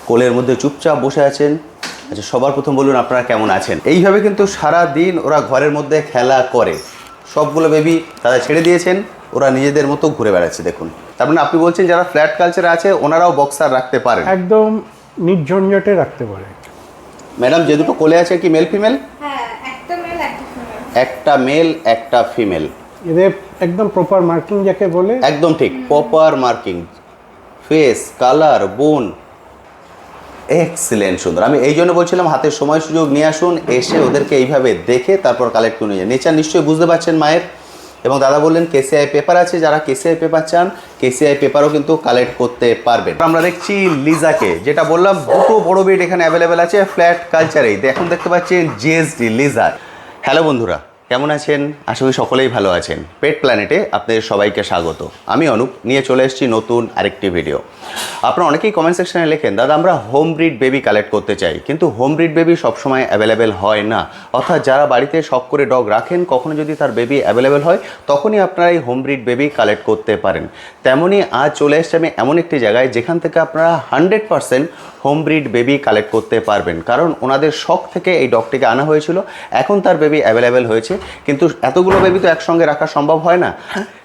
কোলের মধ্যে চুপচাপ বসে আছেন। আচ্ছা, সবার প্রথম বলুন আপনারা কেমন আছেন। এইভাবে কিন্তু সারা দিন ওরা ঘরের মধ্যে খেলা করে। সবগুলো বেবি তারা ছেড়ে দিয়েছেন, ওরা নিজেদের মতো ঘুরে বেড়াচ্ছে। দেখুন, তার মানে আপনি বলছেন যারা ফ্ল্যাট কালচারে আছে ওনারাও বক্সার রাখতে পারেন, একদম নির্ঝঞ্ঝাটে রাখতে পারে। ম্যাডাম যে দুটো কোলে আছে কি মেল ফিমেল? হ্যাঁ, একটা মেল একটা ফিমেল। একটা মেল একটা ফিমেল। এদের একদম প্রপার মার্কিং যাকে বলে, একদম ঠিক, প্রপার মার্কিং, ফেস কালার, বোন এক্সিলেন্ট, সুন্দর। আমি এই জন্য বলছিলাম হাতে সময় সুযোগ নিয়ে আসুন, এসে ওদেরকে এইভাবে দেখে তারপর কালেক্ট করে নিয়ে যান। নেচার নিশ্চয়ই বুঝতে পারছেন মায়ের। এবং দাদা বললেন কেসিআই পেপার আছে, যারা কেসিআই পেপার চান কেসিআই পেপারও কিন্তু কালেক্ট করতে পারবেন। আমরা দেখছি লিজাকে, যেটা বললাম দুটো বড় বেড এখানে অ্যাভেলেবেল আছে ফ্ল্যাট কালচারেই। এখন দেখতে পাচ্ছেন জিএসডি লিজা। হ্যালো বন্ধুরা, কেমন আছেন? আশা করি সকলেই ভালো আছেন। পেট প্ল্যানেটে আপনাদের সবাইকে স্বাগত। আমি অনুপ, নিয়ে চলে এসেছি নতুন আরেকটি ভিডিও। আপনারা অনেকেই কমেন্ট সেকশনে লেখেন দাদা আমরা হোম ব্রিড বেবি কালেক্ট করতে চাই, কিন্তু হোম ব্রিড বেবি সবসময় অ্যাভেলেবেল হয় না। অর্থাৎ যারা বাড়িতে শখ করে ডগ রাখেন, কখনো যদি তার বেবি অ্যাভেলেবেল হয় তখনই আপনারা এই হোম ব্রিড বেবি কালেক্ট করতে পারেন। তেমনই আজ চলে এসেছি আমি এমন একটি জায়গায় যেখান থেকে আপনারা 100% হোম ব্রিড বেবি কালেক্ট করতে পারবেন। কারণ ওনাদের শখ থেকে এই ডগটিকে আনা হয়েছিল, এখন তার বেবি অ্যাভেলেবেল হয়েছে। কিন্তু এতগুলো বেবি তো একসঙ্গে রাখা সম্ভব হয় না,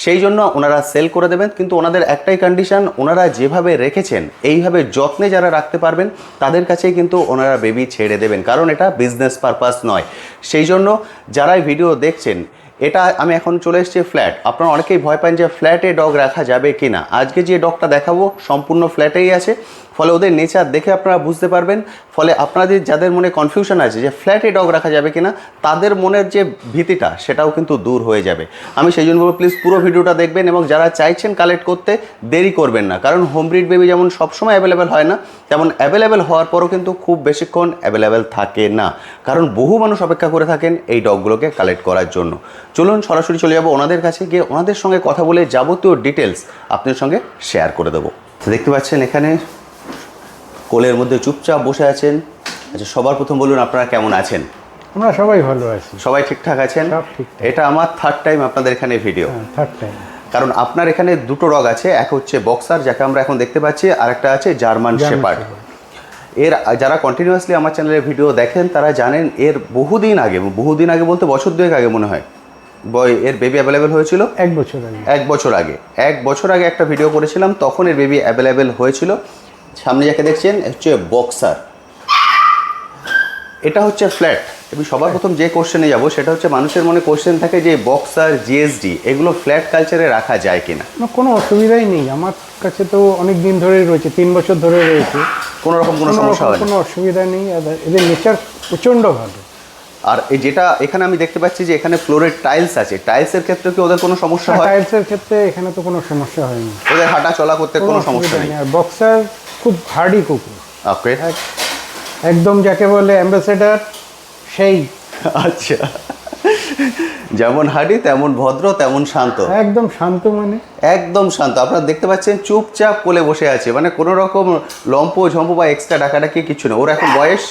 সেই জন্য ওনারা সেল করে দেবেন। কিন্তু ওনাদের একটাই কন্ডিশন, ওনারা যেভাবে রেখেছেন এইভাবে যত্নে যারা রাখতে পারবেন তাদের কাছেই কিন্তু ওনারা বেবি ছেড়ে দেবেন, কারণ এটা বিজনেস পারপাস নয়। সেই জন্য যারাই ভিডিও দেখছেন, এটা আমি এখন চলে এসেছি ফ্ল্যাট। আপনারা অনেকেই ভয় পান যে ফ্ল্যাটে ডগ রাখা যাবে কি না। আজকে যে ডগটা দেখাবো সম্পূর্ণ ফ্ল্যাটেই আছে, ফলে ওদের নেচার দেখে আপনারা বুঝতে পারবেন। ফলে আপনাদের যাদের মনে কনফিউশন আছে যে ফ্ল্যাটে ডগ রাখা যাবে কিনা, তাদের মনের যে ভীতিটা সেটাও কিন্তু দূর হয়ে যাবে। আমি সেই জন্য বলবো প্লিজ পুরো ভিডিওটা দেখবেন, এবং যারা চাইছেন কালেক্ট করতে দেরি করবেন না। কারণ হোম ব্রিড বেবি যেমন সবসময় অ্যাভেলেবেল হয় না, তেমন অ্যাভেলেবেল হওয়ার পরও কিন্তু খুব বেশিক্ষণ অ্যাভেলেবেল থাকে না, কারণ বহু মানুষ অপেক্ষা করে থাকেন এই ডগগুলোকে কালেক্ট করার জন্য। চলুন সরাসরি চলে যাবো ওনাদের কাছে, গিয়ে ওনাদের সঙ্গে কথা বলে যাবতীয় ডিটেলস আপনাদের সঙ্গে শেয়ার করে দেবো। দেখতে পাচ্ছেন এখানে কোলের মধ্যে চুপচাপ বসে আছেন। আচ্ছা, সবার প্রথম বলুন আপনারা কেমন আছেন? আমরা সবাই ভালো আছি। সবাই ঠিকঠাক আছেন? সব ঠিকঠাক। এটা আমার থার্ড টাইম আপনাদের এখানে ভিডিও। Third time. কারণ আপনার এখানে দুটো ডগ আছে, এক হচ্ছে বক্সার যাকে আমরা এখন দেখতে পাচ্ছি, আর একটা আছে জার্মান শেপার্ড। এর যারা কন্টিনিউয়াসলি আমার চ্যানেলে ভিডিও দেখেন তারা জানেন এর বহুদিন আগে বলতে বছর দুয়েক আগে মনে হয় এর বেবি অ্যাভেলেবেল হয়েছিল। 1 বছর আগে। 1 বছর আগে একটা ভিডিও করেছিলাম, তখন এর বেবি অ্যাভেলেবেল হয়েছিল। সামনে যাকে দেখছেন হচ্ছে বক্সার, এটা হচ্ছে ফ্ল্যাট। আমি সবার প্রথম যে কোশ্চেনে যাব সেটা হচ্ছে মানুষের মনে কোশ্চেন থাকে যে বক্সার জিএসডি এগুলো ফ্ল্যাট কালচারে রাখা যায় কিনা। না, কোনো অসুবিধাই নেই। আমার কাছে তো অনেক দিন ধরেই রয়েছে, 3 বছর ধরে রয়েছে। কোনো রকম কোনো সমস্যা হয় না, কোনো অসুবিধা নেই। এদের নেচার প্রচণ্ড ভালো। আর এই যেটা এখানে আমি দেখতে পাচ্ছি যে এখানে ফ্লোরের টাইলস আছে, টাইলসের ক্ষেত্রে কি ওদের কোনো সমস্যা হয়? টাইলসের ক্ষেত্রে এখানে তো কোনো সমস্যা হয়নি, ওদের হাঁটা চলা করতে কোনো সমস্যা নেই। আর বক্সার খুব হার্ডি কুকুর, ওকে, একদম যাকে বলে অ্যাম্বাসেডার সেই। আচ্ছা, যেমন হাঁটি তেমন ভদ্র তেমন শান্ত, একদম শান্ত, মানে একদম শান্ত। আপনারা দেখতে পাচ্ছেন চুপচাপ কোলে বসে আছে, মানে কোনো রকম লম্প ঝম্প বা এক্সট্রা ডাকাডাকি কিছু না। ওর এখন বয়স?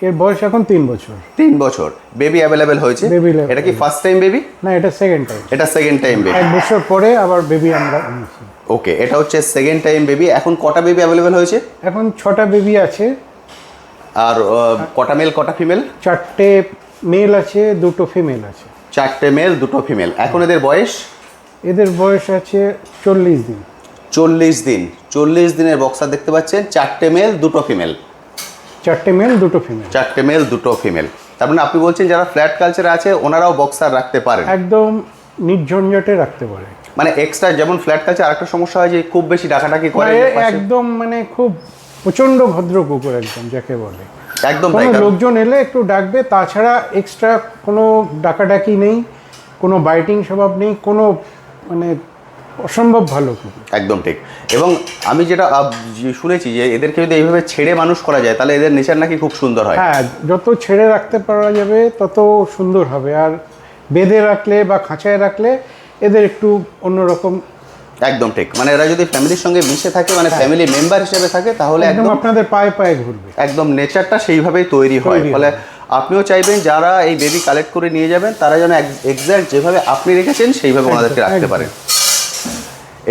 এর বয়স এখন 3 বছর। 3 বছর। বেবি অ্যাভেলেবেল হয়েছে? এটা কি ফার্স্ট টাইম বেবি? না, এটা সেকেন্ড টাইম। এটা সেকেন্ড টাইম বেবি। 1 বছর পরে আবার বেবি আমরা নিয়েছি। ওকে, এটা হচ্ছে সেকেন্ড টাইম বেবি। এখন কটা বেবি অ্যাভেলেবেল হয়েছে? এখন 6টা বেবি আছে। আর কটা মেল কটা ফিমেল? 4টে মেল আছে, 2টো ফিমেল আছে। 4টে মেল 2টো ফিমেল। এখন এদের বয়স? এদের বয়স আছে 40 দিন। 40 দিন। 40 দিনের বক্সার দেখতে পাচ্ছেন, 4টে মেল 2টো ফিমেল। 4টে মেল 2টো ফিমেল। 4টে মেল 2টো ফিমেল। তার মানে আপনি বলছেন যারা ফ্ল্যাট কালচারে আছে ওনারাও বক্সার রাখতে পারেন, একদম নির্ঝঞ্ঝাটে রাখতে পারে। মানে এক্সট্রা, যেমন ফ্ল্যাট কালচার আরেকটা সমস্যা হয় যে খুব বেশি ডাকাডাকি করে। একদম মানে খুব প্রচণ্ড ভদ্র কুকুর, একদম যাকে বলে। একদম কোনো লোকজন এলে একটু ডাকবে, তাছাড়া এক্সট্রা কোনো ডাকাডাকি নেই, কোনো বাইটিং স্বভাব নেই, কোনো মানে অসম্ভব ভালো কুকুর। একদম ঠিক। এবং আমি যেটা শুনেছি যে এদেরকে যদি এইভাবে ছেড়ে মানুষ করা যায় তাহলে এদের নেচার নাকি খুব সুন্দর হয়। হ্যাঁ, যত ছেড়ে রাখতে পারা যাবে তত সুন্দর হবে। আর বেঁধে রাখলে বা খাঁচায় রাখলে এদের একটু অন্যরকম। একদম ঠিক, মানে এরা যদি ফ্যামিলির সঙ্গে মিশে থাকে, মানে ফ্যামিলি মেম্বার হিসেবে থাকে, তাহলে একদম আপনাদের পায়ে পায়ে ঘুরবে। একদম নেচারটা সেইভাবেই তৈরি হয়। ফলে আপনিও চাইবেন যারা এই বেবি কালেক্ট করে নিয়ে যাবেন তারা যেন এক্স্যাক্ট যেভাবে আপনি রেখেছেন সেইভাবে ওনাদেরকে রাখতে পারেন।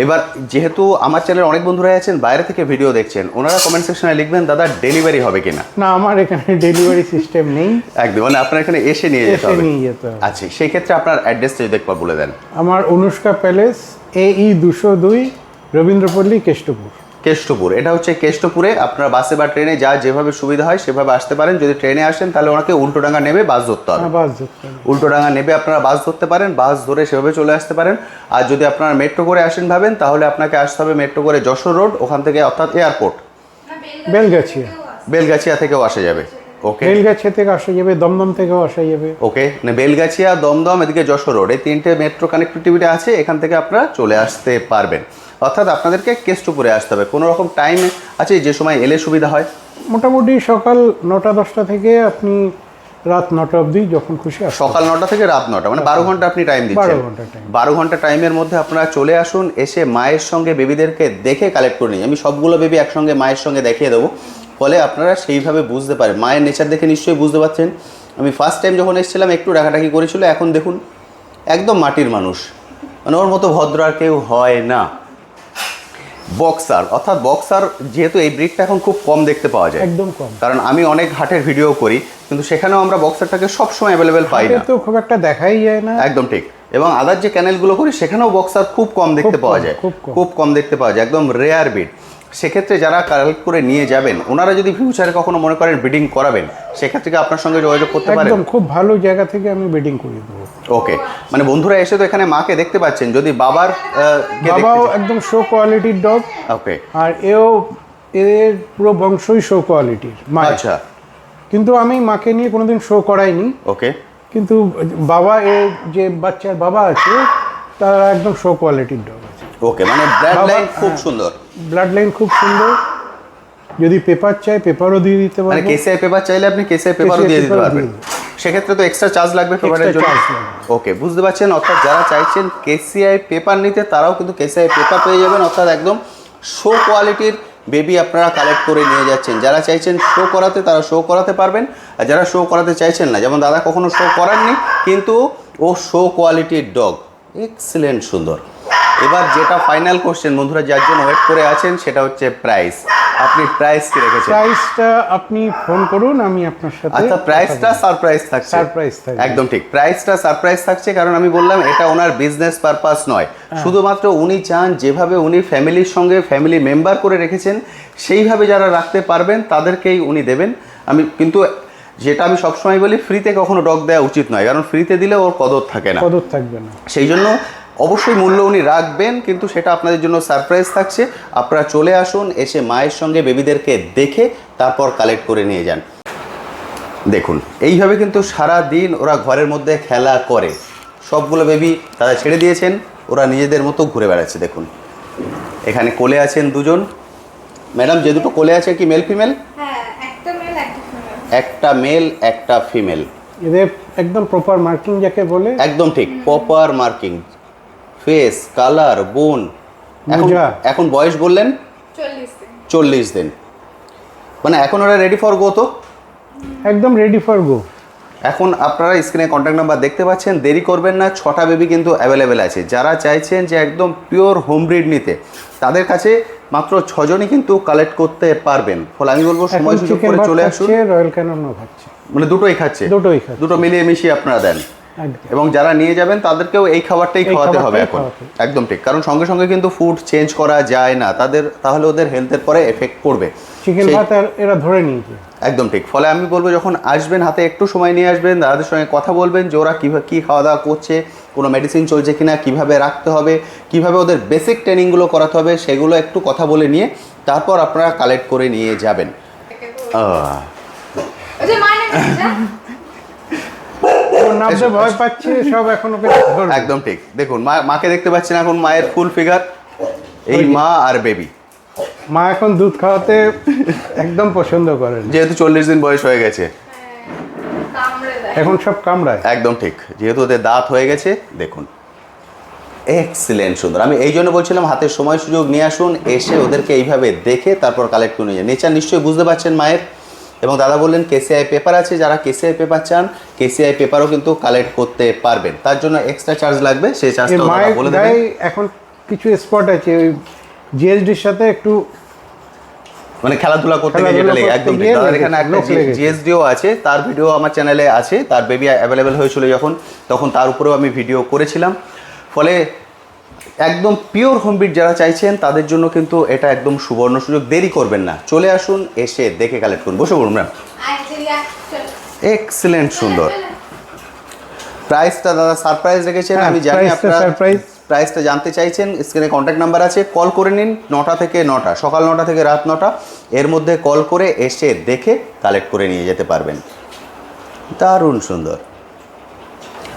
এবার যেহেতু আমার চ্যানেলে অনেক বন্ধুরাই আছেন বাইরে থেকে ভিডিও দেখছেন, ওনারা কমেন্ট সেকশনে লিখবেন দাদা ডেলিভারি হবে কিনা। না, আমার এখানে ডেলিভারি সিস্টেম নেই, একদম, মানে আপনার এখানে এসে নিয়ে যেতে এসে হবে। নিয়ে যেতে হবে। আচ্ছা, সেই ক্ষেত্রে আপনার অ্যাড্রেসটা যদি একবার বলে দেন। আমার অনুষ্কা প্যালেস, AE 202, রবীন্দ্রপল্লী, কেষ্টপুর। কেষ্টপুর, এটা হচ্ছে কেষ্টপুরে। আপনার বাসে বা ট্রেনে যা যেভাবে সুবিধা হয় সেভাবে আসতে পারেন। যদি ট্রেনে আসেন তাহলে ওনাকে উল্টোডাঙ্গা নেবে বাস ধরতে হবে। বাস ধরতে হবে। উল্টোডাঙ্গা নেবে আপনারা বাস ধরতে পারেন, বাস ধরে সেভাবে চলে আসতে পারেন। আর যদি আপনারা মেট্রো করে আসেন ভাবেন, তাহলে আপনাকে আসতে হবে মেট্রো করে যশোর রোড, ওখান থেকে অর্থাৎ এয়ারপোর্ট বেলগাছিয়া। বেলগাছিয়া থেকেও আসা যাবে। ওকে, বেলগাছিয়া থেকে আসা যাবে, দমদম থেকেও আসা যাবে। ওকে, মানে বেলগাছিয়া, দমদম, এদিকে যশোর রোড, এই তিনটে মেট্রো কানেক্টিভিটি আছে, এখান থেকে আপনারা চলে আসতে পারবেন। অর্থাৎ আপনাদেরকে কেষ্টপুরে আসতে হবে। কোনো রকম টাইম আছে যে সময় এলে সুবিধা হয়? মোটামুটি সকাল 9টা-10টা থেকে আপনি রাত 9টা অবধি যখন খুশি আসুন। সকাল 9টা থেকে রাত 9টা, মানে 12 ঘন্টা আপনি টাইম দিচ্ছেন। 12 ঘন্টা time। 12 ঘন্টা টাইমের মধ্যে আপনারা চলে আসুন, এসে মায়ের সঙ্গে বেবিদেরকে দেখে কালেক্ট করে নিই। আমি সবগুলো বেবি একসঙ্গে মায়ের সঙ্গে দেখিয়ে দেবো, ফলে আপনারা সেইভাবে বুঝতে পারেন। মায়ের নেচার দেখে নিশ্চয়ই বুঝতে পারছেন। আমি ফার্স্ট টাইম যখন এসেছিলাম একটু ডাকাডাকি করেছিল, এখন দেখুন একদম মাটির মানুষ, মানে ওর মতো ভদ্র আর কেউ হয় না। বক্সার, অর্থাৎ বক্সার, যেহেতু এই ব্রিডটা এখন খুব কম দেখতে পাওয়া যায়, একদম কম। কারণ আমি অনেক হাটের ভিডিও করি, কিন্তু সেখানেও আমরা বক্সারটাকে সবসময় অ্যাভেলেবেল পাই না। তো খুব একটা দেখাই যায় না। একদম ঠিক। এবং আদার যে চ্যানেলগুলো করি সেখানেও বক্সার খুব কম দেখতে পাওয়া যায়, খুব কম দেখতে পাওয়া যায়, একদম রেয়ার ব্রিড। সেক্ষেত্রে যারা কালেক্ট করে নিয়ে যাবেন, ওনারা যদি ফিউচারে কখনো মনে করেন ব্রিডিং করাবেন, সেক্ষেত্রে কি আপনার সঙ্গে যোগাযোগ করতে পারেন? একদম খুব ভালো জায়গা থেকে আমি ব্রিডিং করে দেবো। ওকে, মানে বন্ধুরা এসে তো এখানে মাকে দেখতে পাচ্ছেন, যদি বাবার বাবাও একদম শো কোয়ালিটির ডগ, ওকে, আর এর পুরো বংশই শো কোয়ালিটির মা। আচ্ছা, কিন্তু আমি মাকে নিয়ে কোনোদিন শো করাইনি, ওকে, কিন্তু বাবা এর যে বাচ্চার বাবা আছে তারা একদম শো কোয়ালিটির ডগ আছে। ওকে, মানে ব্লাড বাবা, লাইন খুব হ্যাঁ। সুন্দর। ব্লাড লাইন খুব সুন্দর। যদি পেপার চাই পেপারও দিয়ে দিতে মানে পারবো। কেসিআই পেপার চাইলে আপনি কেসিআই পেপারও KCI দিয়ে দিতে পেপারও পারবেন। দিয়ে সেক্ষেত্রে তো এক্সট্রা চার্জ লাগবে পেপারের Extra জন্য। charge লাগবে। ওকে, বুঝতে পারছেন। অর্থাৎ যারা চাইছেন কেসিআই পেপার নিতে, তারাও কিন্তু কেসিআই পেপার পেয়ে যাবেন। অর্থাৎ একদম শো কোয়ালিটির বেবি আপনারা কালেক্ট করে নিয়ে যাচ্ছেন। যারা চাইছেন শো করাতে, তারা শো করাতে পারবেন। আর যারা শো করাতে চাইছেন না, যেমন দাদা কখনো শো করাননি, কিন্তু ও শো কোয়ালিটির ডগ, এক্সিলেন্ট সুন্দর। এবার যেটা ফাইনাল কোশ্চেন বন্ধুরা, যার জন্য ওয়েট করে আছেন, সেটা হচ্ছে প্রাইস। আপনি প্রাইস কি রেখেছেন? প্রাইসটা আপনি ফোন করুন, আমি আপনার সাথে। আচ্ছা, প্রাইসটা সারপ্রাইজ থাকছে। সারপ্রাইজ থাকবে। একদম ঠিক, প্রাইসটা সারপ্রাইজ থাকছে, কারণ আমি বললাম এটা ওনার বিজনেস পারপাস নয়। শুধুমাত্র উনি চান যেভাবে উনি ফ্যামিলির সঙ্গে ফ্যামিলি মেম্বার করে রেখেছেন, সেইভাবে যারা রাখতে পারবেন তাদেরকেই উনি দেবেন। আমি কিন্তু যেটা আমি সবসময় বলি, ফ্রিতে কখনো ডগ দেওয়া উচিত নয়, কারণ ফ্রিতে দিলে ওর কদর থাকে না। কদর থাকবে না। সেই জন্য অবশ্যই মূল্য উনি রাখবেন, কিন্তু সেটা আপনাদের জন্য সারপ্রাইজ থাকছে। আপনারা চলে আসুন, এসে মায়ের সঙ্গে বেবিদেরকে দেখে তারপর কালেক্ট করে নিয়ে যান। দেখুন এইভাবে কিন্তু সারা দিন ওরা ঘরের মধ্যে খেলা করে। সবগুলো বেবি তারা ছেড়ে দিয়েছেন, ওরা নিজেদের মতো ঘুরে বেড়াচ্ছে। দেখুন এখানে কোলে আছেন দুজন। ম্যাডাম, যে দুটো কোলে আছে কি মেল ফিমেল? হ্যাঁ, একটা মেল একটা ফিমেল। একটা মেল একটা ফিমেল। এদের একদম প্রপার মার্কিং যাকে বলে। একদম ঠিক, প্রপার মার্কিং, ফেস, কালার, বোন। মোজা। এখন বয়স বললেন 40 দিন। 40 দিন, মানে এখন ওরা রেডি ফর গো। তো একদম রেডি ফর গো। এখন আপনারা স্ক্রিনে কন্ট্যাক্ট নাম্বার দেখতে পাচ্ছেন, দেরি করবেন না। 6টা বেবি কিন্তু অ্যাভেলেবেল আছে। যারা চাইছেন যে একদম পিওর হোম ব্রিড নিতে, তাদের কাছে মাত্র 6 জনই কিন্তু কালেক্ট করতে পারবেন। ফলে আমি বলবো এখন সময় সুযোগ চিকেন করে ভাত চলে আসুন। খাচ্ছে, রয়্যাল ক্যাননও খাচ্ছে। মানে দুটোই খাচ্ছে, দুটোই খাচ্ছে। দুটো মিলিয়ে মিশিয়ে আপনারা দেন। একদম। এবং যারা নিয়ে যাবেন তাদেরকেও এই খাবারটাই এই খাওয়াতে হবে খাবারটাই এখন। খাওয়াতে। একদম ঠিক, কারণ সঙ্গে সঙ্গে কিন্তু ফুড চেঞ্জ করা যায় না তাহলে ওদের হেলথের পরে এফেক্ট পড়বে। চিকেন ভাত আর এরা ধরে নিয়েছে। একদম ঠিক। ফলে আমি বলবো যখন আসবেন, হাতে একটু সময় নিয়ে আসবেন, দাদাদের সঙ্গে কথা বলবেন যে ওরা কী খাওয়া দাওয়া করছে, কোনো মেডিসিন চলছে কিনা, কিভাবে রাখতে হবে, কিভাবে ওদের বেসিক ট্রেনিংগুলো করাতে হবে, সেগুলো একটু কথা বলে নিয়ে তারপর আপনারা কালেক্ট করে নিয়ে যাবেন। ওই যে মায়ের নাম ও নামতে ভয় পাচ্ছে, সব এখন ওকে ধরবে। একদম ঠিক। দেখুন মাকে দেখতে পাচ্ছেন, এখন মায়ের ফুল ফিগার, এই মা আর বেবি। মা এখন দুধ খাওয়াতে একদম পছন্দ করেন, যেহেতু 40 দিন বয়স হয়ে গেছে, কামড়ে দেয়। এখন সব কামড়ায়। একদম ঠিক, যেহেতু ওদের দাঁত হয়ে গেছে। দেখুন এক্সিলেন্ট সুন্দর। আমি এই জন্য বলছিলাম হাতের সময় সুযোগ নিয়ে আসুন, এসে ওদেরকে এইভাবে দেখে তারপর কালেক্ট করে নিয়ে যান। নেচার নিশ্চয়ই বুঝতে পারছেন মায়ের। এবং দাদা বললেন কেসিআই পেপার আছে, যারা কেসিআই পেপার চান কেসিআই পেপারও কিন্তু কালেক্ট করতে পারবেন। তার জন্য এক্সট্রা চার্জ লাগবে, সেই চার্জটা দাদা মায়ের বলে দেবেন। গায়ে এখন কিছু স্পট আছে ওই জিএসডির সাথে একটু মানে খেলাধুলা করতে গিয়ে যেটা লেগে একদম ঠিক। দাদার এখানে একটা জিএসডিও আছে, তার ভিডিও আমার চ্যানেলে আছে। তার বেবি অ্যাভেলেবেল হয়েছিল যখন, তখন তার উপরেও আমি ভিডিও করেছিলাম। ফলে একদম পিওর হোমবিট যারা চাইছেন তাদের জন্য কিন্তু এটা একদম সুবর্ণ সুযোগ। দেরি করবেন না, চলে আসুন, এসে দেখে কালেক্ট করুন। বসে পড়ুন ম্যাম। এক্সেলেন্ট, সুন্দর। প্রাইসটা দাদা সারপ্রাইজ রেখেছেন, আমি জানি আপনারা প্রাইসটা জানতে চাইছেন। স্ক্রিনে কন্ট্যাক্ট নাম্বার আছে, কল করে নিন। 9টা থেকে 9টা, সকাল 9টা থেকে রাত 9টা, এর মধ্যে কল করে এসে দেখে কালেক্ট করে নিয়ে যেতে পারবেন। দারুণ সুন্দর।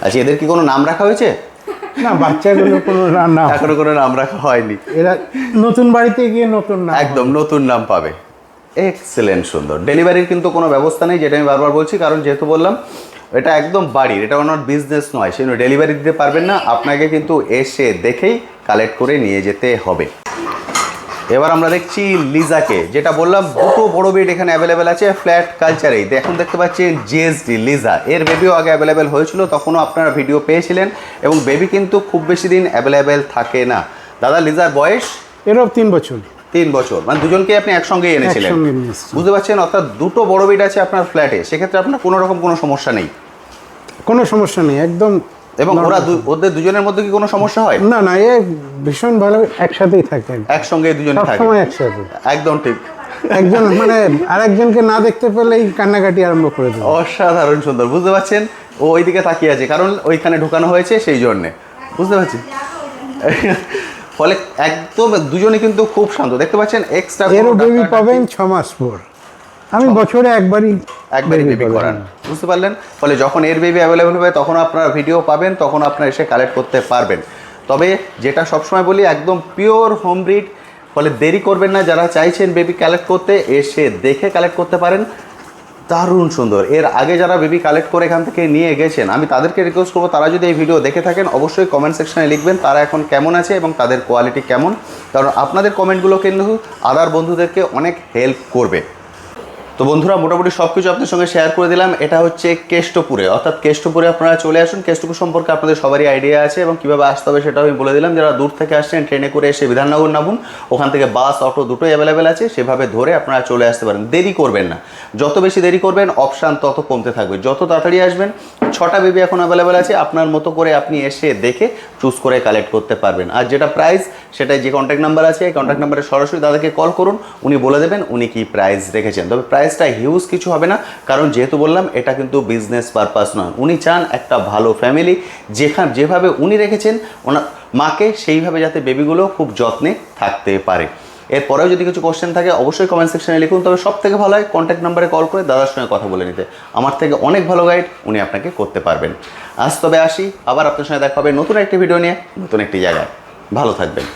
আচ্ছা, এদের কি কোনো নাম রাখা হয়েছে? না, বাচ্চাগুলো কোনো নাম এখনো কোনো নাম রাখা হয়নি। এরা নতুন বাড়িতে গিয়ে নতুন নাম, একদম নতুন নাম পাবে। এক্সেলেন্ট, সুন্দর। ডেলিভারির কিন্তু কোনো ব্যবস্থা নেই, যেটা আমি বারবার বলছি, কারণ যেহেতু বললাম এটা একদম বাড়ির, এটা ওনার বিজনেস নয়, সেই জন্য ডেলিভারি দিতে পারবেন না। আপনাকে কিন্তু এসে দেখেই কালেক্ট করে নিয়ে যেতে হবে। এবার আমরা দেখছি লিজাকে, যেটা বললাম দুটো বড় বেড এখানে অ্যাভেলেবেল আছে ফ্ল্যাট কালচারেই। এখন দেখতে পাচ্ছেন জিএসডি লিজা, এর বেবিও আগে অ্যাভেলেবেল হয়েছিল, তখনও আপনারা ভিডিও পেয়েছিলেন। এবং বেবি কিন্তু খুব বেশি দিন অ্যাভেলেবেল থাকে না। দাদা, লিজার বয়স? এরও 3 বছর। 3 বছর, মানে দুজনকে আপনি একসঙ্গেই এনেছিলেন, একসঙ্গে নিয়ে এসেছি। বুঝতে পারছেন? অর্থাৎ দুটো বড় বেড আছে আপনার ফ্ল্যাটে, সেক্ষেত্রে আপনার কোনো রকম কোনো সমস্যা নেই। কোনো সমস্যা নেই, একদম। এবং ওদের দুজনের মধ্যে কি কোনো সমস্যা হয়? না না, এ ভীষণ ভালো, একসাথেই থাকে, একসঙ্গে দুজনে থাকে, সবসময় একসাথে। একদম ঠিক। একজন মানে আরেকজনকে না দেখতে পেলেই কান্নাকাটি আরম্ভ করে দেবে। অসাধারণ সুন্দর, বুঝতে পারছেন? ও ওইদিকে তাকিয়ে আছে, কারণ ওইখানে ঢোকানো হয়েছে সেই জন্যে, বুঝতে পারছেন? ফলে একদম দুজনে কিন্তু খুব শান্ত, দেখতে পাচ্ছেন। এক্সট্রা এরও বেবি পাবেন 6 মাস পর। আমি বছরে একবারই বেবি করান, বুঝতে পারলেন? ফলে যখন এর বেবি অ্যাভেলেবেল হবে তখন আপনারা ভিডিও পাবেন, তখন আপনারা এসে কালেক্ট করতে পারবেন। তবে যেটা সবসময় বলি, একদম পিওর হোম ব্রিড। ফলে দেরি করবেন না, যারা চাইছেন বেবি কালেক্ট করতে, এসে দেখে কালেক্ট করতে পারেন। দারুণ সুন্দর। এর আগে যারা বেবি কালেক্ট করে এখান থেকে নিয়ে গেছেন, আমি তাদেরকে রিকোয়েস্ট করবো, তারা যদি এই ভিডিও দেখে থাকেন অবশ্যই কমেন্ট সেকশনে লিখবেন তারা এখন কেমন আছে এবং তাদের কোয়ালিটি কেমন। কারণ আপনাদের কমেন্টগুলো কিন্তু আদার বন্ধুদেরকে অনেক হেল্প করবে। তো বন্ধুরা, মোটামুটি সব কিছু আপনাদের সঙ্গে শেয়ার করে দিলাম। এটা হচ্ছে কেষ্টপুরে, অর্থাৎ কেষ্টপুরে আপনারা চলে আসুন। কেষ্টপুর সম্পর্কে আপনাদের সবারই আইডিয়া আছে এবং কীভাবে আসতে হবে সেটাও আমি বলে দিলাম। যারা দূর থেকে আসছেন ট্রেনে করে এসে বিধাননগর নামুন, ওখান থেকে বাস অটো দুটোই অ্যাভেলেবেল আছে, সেভাবে ধরে আপনারা চলে আসতে পারেন। দেরি করবেন না, যত বেশি দেরি করবেন অপশান তত কমতে থাকবে। যত তাড়াতাড়ি আসবেন, 6টা বেবি এখন অ্যাভেলেবেল আছে, আপনার মতো করে আপনি এসে দেখে চুজ করে কালেক্ট করতে পারবেন। আর যেটা প্রাইস, সেটাই যে কন্ট্যাক্ট নাম্বার আছে, এই কন্ট্যাক্ট নাম্বারে সরাসরি দাদাকে কল করুন, উনি বলে দেবেন উনি কি প্রাইস রেখেছেন। তবে প্রাইসটা হিউজ কিছু হবে না, কারণ যেহেতু বললাম এটা কিন্তু বিজনেস পারপাস নয়। উনি চান একটা ভালো ফ্যামিলি, যেভাবে উনি রেখেছেন ওনার মাকে, সেইভাবে যাতে বেবিগুলো খুব যত্নে থাকতে পারে। এরপরেও যদি কিছু কোশ্চেন থাকে অবশ্যই কমেন্ট সেকশনে লিখুন। তবে সব থেকে ভালো হয় কন্ট্যাক্ট নাম্বারে কল করে দাদার সঙ্গে কথা বলে নিতে। আমার থেকে অনেক ভালো গাইড উনি আপনাকে করতে পারবেন। আজ তবে আসি, আবার আপনার সঙ্গে দেখা হবে নতুন একটি ভিডিও নিয়ে, নতুন একটি জায়গায়। ভালো থাকবেন।